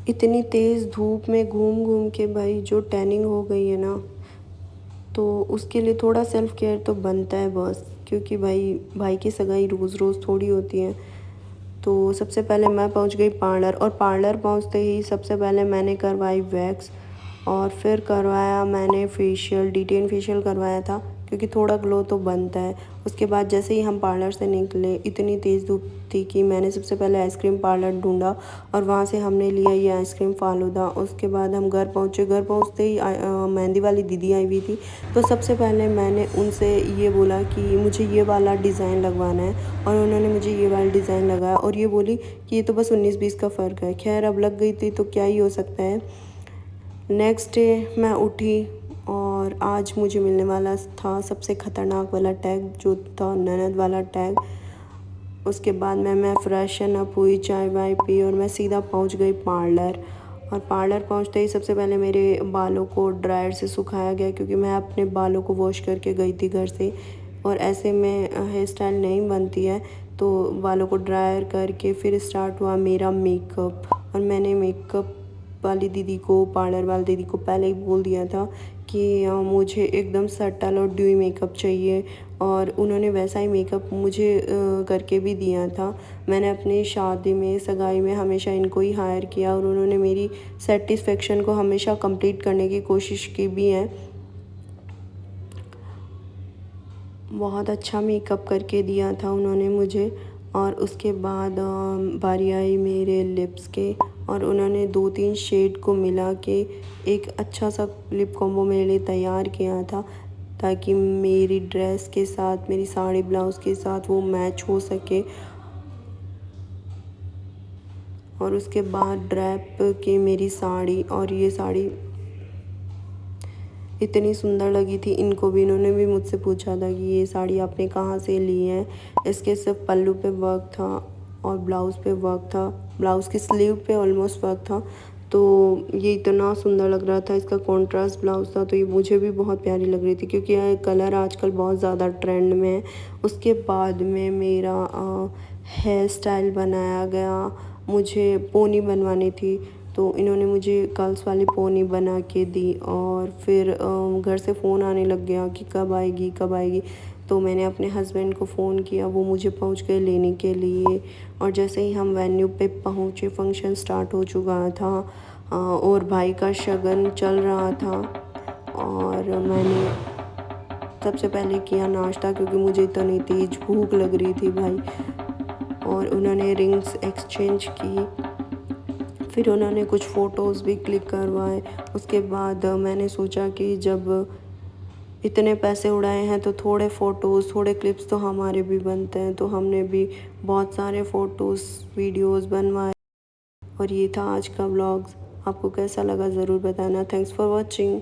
इतनी तेज़ धूप में घूम घूम के भाई जो टैनिंग हो गई है ना, तो उसके लिए थोड़ा सेल्फ़ केयर तो बनता है बॉस, क्योंकि भाई भाई की सगाई रोज़ रोज़ थोड़ी होती है। तो सबसे पहले मैं पहुंच गई पार्लर, और पार्लर पहुंचते ही सबसे पहले मैंने करवाई वैक्स, और फिर करवाया मैंने फेशियल, डिटेन फेशियल करवाया था, क्योंकि थोड़ा ग्लो तो बनता है। उसके बाद जैसे ही हम पार्लर से निकले, इतनी तेज़ धूप थी कि मैंने सबसे पहले आइसक्रीम पार्लर ढूंढा, और वहाँ से हमने लिया ये आइसक्रीम फ़ालूदा। उसके बाद हम घर पहुँचे। घर पहुँचते ही मेहंदी वाली दीदी आई हुई थी, तो सबसे पहले मैंने उनसे ये बोला कि मुझे ये वाला डिज़ाइन लगवाना है, और उन्होंने मुझे ये वाला डिज़ाइन लगाया, और ये बोली कि ये तो बस 19-20 का फ़र्क है। खैर अब लग गई थी तो क्या ही हो सकता है। नेक्स्ट डे मैं उठी, और आज मुझे मिलने वाला था सबसे ख़तरनाक वाला टैग, जो था ननद वाला टैग। उसके बाद मैं फ्रेशन अप हुई, चाय वाय पी, और मैं सीधा पहुंच गई पार्लर। और पार्लर पहुंचते ही सबसे पहले मेरे बालों को ड्रायर से सुखाया गया, क्योंकि मैं अपने बालों को वॉश करके गई थी घर से, और ऐसे में हेयर स्टाइल नहीं बनती है। तो बालों को ड्रायर करके फिर स्टार्ट हुआ मेरा मेकअप। और मैंने मेकअप वाली दीदी को, पार्लर वाली दीदी को पहले ही बोल दिया था कि मुझे एकदम सटल और ड्यूई मेकअप चाहिए, और उन्होंने वैसा ही मेकअप मुझे करके भी दिया था। मैंने अपनी शादी में, सगाई में हमेशा इनको ही हायर किया, और उन्होंने मेरी सेटिस्फेक्शन को हमेशा कंप्लीट करने की कोशिश की भी है। बहुत अच्छा मेकअप करके दिया था उन्होंने मुझे। और उसके बाद बारी आई मेरे लिप्स के, और उन्होंने 2-3 शेड को मिला के एक अच्छा सा लिप कॉम्बो मेरे लिए तैयार किया था, ताकि मेरी ड्रेस के साथ, मेरी साड़ी ब्लाउज़ के साथ वो मैच हो सके। और उसके बाद ड्रैप की मेरी साड़ी, और ये साड़ी इतनी सुंदर लगी थी इनको भी। इन्होंने भी मुझसे पूछा था कि ये साड़ी आपने कहाँ से ली है। इसके सिर्फ पल्लू पे वर्क था, और ब्लाउज़ पे वर्क था, ब्लाउज़ की स्लीव पे ऑलमोस्ट वर्क था। तो ये इतना सुंदर लग रहा था, इसका कॉन्ट्रास्ट ब्लाउज़ था, तो ये मुझे भी बहुत प्यारी लग रही थी, क्योंकि यह कलर आजकल बहुत ज़्यादा ट्रेंड में है। उसके बाद में मेरा हेयर स्टाइल बनाया गया। मुझे पोनी बनवानी थी, तो इन्होंने मुझे कर्ल्स वाली पोनी बना के दी। और फिर घर से फ़ोन आने लग गया कि कब आएगी कब आएगी। तो मैंने अपने हस्बैंड को फ़ोन किया, वो मुझे पहुंच गए लेने के लिए। और जैसे ही हम वेन्यू पे पहुंचे, फंक्शन स्टार्ट हो चुका था, और भाई का शगन चल रहा था। और मैंने सबसे पहले किया नाश्ता, क्योंकि मुझे इतनी तेज़ भूख लग रही थी भाई। और उन्होंने रिंग्स एक्सचेंज की, फिर उन्होंने कुछ फ़ोटोज़ भी क्लिक करवाए। उसके बाद मैंने सोचा कि जब इतने पैसे उड़ाए हैं, तो थोड़े फ़ोटोज़, थोड़े क्लिप्स तो हमारे भी बनते हैं। तो हमने भी बहुत सारे फ़ोटोज़, वीडियोज़ बनवाए। और ये था आज का व्लॉग्स। आपको कैसा लगा ज़रूर बताना। Thanks for watching.